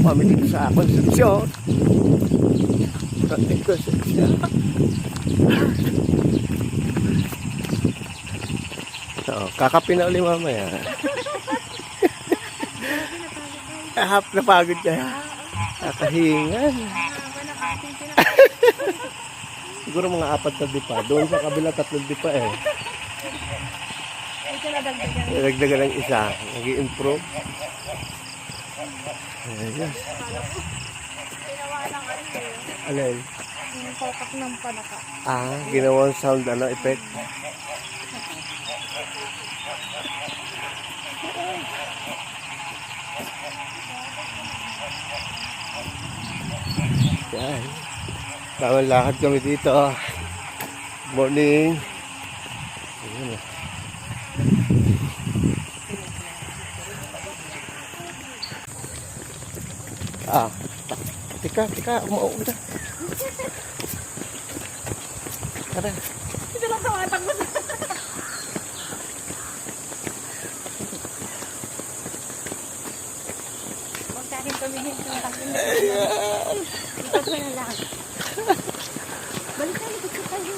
kami dito sa Concepcion. So, kakapin na uli mamaya. Kahap na pagod ka. Kakahingan. Siguro mga 4 na dipa. Doon sa kabila 3 dipa eh. Nagdagan ng isa. Nag-i-improve. Ayan. Alin? Yung kotak ng panaka. Ginawang sound effect. Yan. Tamang lakad kami dito. Morning. Ayan. Tika, umuwi na. Tara. Ito lang sa mga takbo. Huwag sa akin tumingin sa takbo. Ito ko na lang. Balik tayo, ito tayo.